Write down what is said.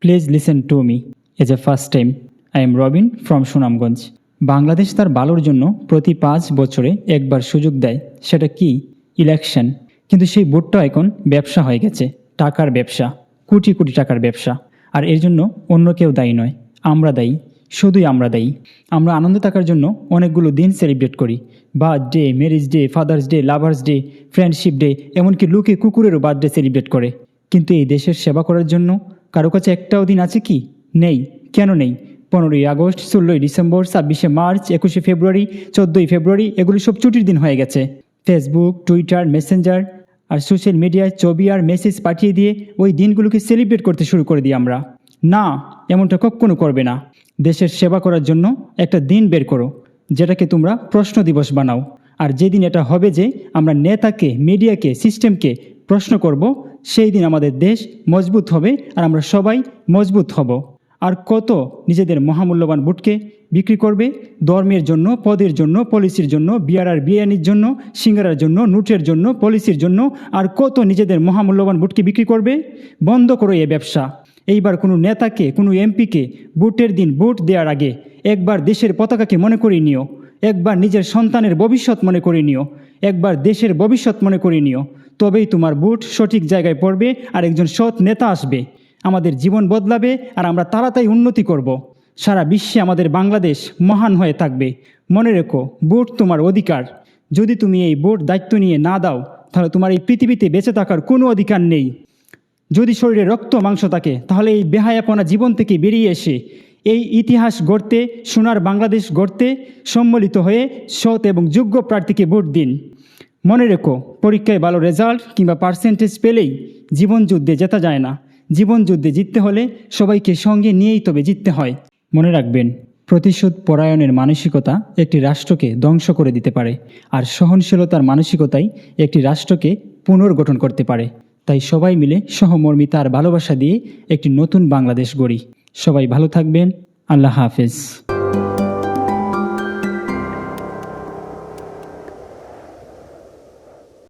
Please listen to me as a first time. I am Robin from Sunamganj. Bangladesh তার ভালোর জন্য প্রতি 5 বছরে একবার সুযোগ দেয়, সেটা কি? ইলেকশন। কিন্তু সেই ভোটটা এখন ব্যবসা হয়ে গেছে, টাকার ব্যবসা, কোটি কোটি টাকার ব্যবসা। আর এর জন্য অন্য কেউ দায়ী নয়, আমরা দায়ী, শুধুই আমরা দায়ী। আমরা আনন্দ থাকার জন্য অনেকগুলো দিন সেলিব্রেট করি, birthday, marriage day, father's day, lovers day, friendship day, এমনকি লোকে কুকুরেরও বার্থডে সেলিব্রেট করে। কিন্তু এই দেশের সেবা করার জন্য কারো কাছে একটাও দিন আছে কি? নেই। কেন নেই? 15ই আগস্ট, 16ই ডিসেম্বর, 26শে মার্চ, 21শে ফেব্রুয়ারি, 14ই ফেব্রুয়ারি, এগুলি সব ছুটির দিন হয়ে গেছে। ফেসবুক, টুইটার, মেসেঞ্জার আর সোশ্যাল মিডিয়ায় ছবি আর মেসেজ পাঠিয়ে দিয়ে ওই দিনগুলোকে সেলিব্রেট করতে শুরু করে দিই আমরা। না, এমনটা কখনো করবে না। দেশের সেবা করার জন্য একটা দিন বের করো, যেটাকে তোমরা প্রশ্ন দিবস বানাও। আর যেদিন এটা হবে যে আমরা নেতাকে, মিডিয়াকে, সিস্টেমকে প্রশ্ন করব, সেই দিন আমাদের দেশ মজবুত হবে আর আমরা সবাই মজবুত হব। আর কত নিজেদের মহামূল্যবান ভোটকে বিক্রি করবে ধর্মের জন্য, পদের জন্য, পলিসির জন্য, বিয়ার আর বিরিয়ানির জন্য, সিঙ্গারার জন্য, নোটের জন্য, পলিসির জন্য, আর কত নিজেদের মহামূল্যবান ভোটকে বিক্রি করবে। বন্ধ করো এই ব্যবসা। এইবার কোনো নেতাকে, কোনো এমপিকে ভোটের দিন ভোট দেওয়ার আগে একবার দেশের পতাকাকে মনে করিয়ে নিও, একবার নিজের সন্তানের ভবিষ্যৎ মনে করে নিও, একবার দেশের ভবিষ্যৎ মনে করে নিও। তবেই তোমার ভোট সঠিক জায়গায় পড়বে আর একজন সৎ নেতা আসবে, আমাদের জীবন বদলাবে আর আমরা তাড়াতাড়ি উন্নতি করব। সারা বিশ্বে আমাদের বাংলাদেশ মহান হয়ে থাকবে। মনে রেখো, ভোট তোমার অধিকার। যদি তুমি এই ভোট দায়িত্ব নিয়ে না দাও, তাহলে তোমার এই পৃথিবীতে বেঁচে থাকার কোনো অধিকার নেই। যদি শরীরে রক্ত মাংস থাকে, তাহলে এই বেহায়াপনা জীবন থেকে বেরিয়ে এসে এই ইতিহাস গড়তে, সোনার বাংলাদেশ গড়তে সম্মিলিত হয়ে সৎ এবং যোগ্য প্রার্থীকে ভোট দিন। মনে রেখো, পরীক্ষায় ভালো রেজাল্ট কিংবা পার্সেন্টেজ পেলেই জীবন যুদ্ধে জেতা যায় না। জীবন যুদ্ধে জিততে হলে সবাইকে সঙ্গে নিয়েই তবে জিততে হয়। মনে রাখবেন, প্রতিশোধ পরায়ণের মানসিকতা একটি রাষ্ট্রকে ধ্বংস করে দিতে পারে, আর সহনশীলতার মানসিকতাই একটি রাষ্ট্রকে পুনর্গঠন করতে পারে। তাই সবাই মিলে সহমর্মিতা আর ভালোবাসা দিয়ে একটি নতুন বাংলাদেশ গড়ি। সবাই ভালো থাকবেন। আল্লাহ হাফেজ।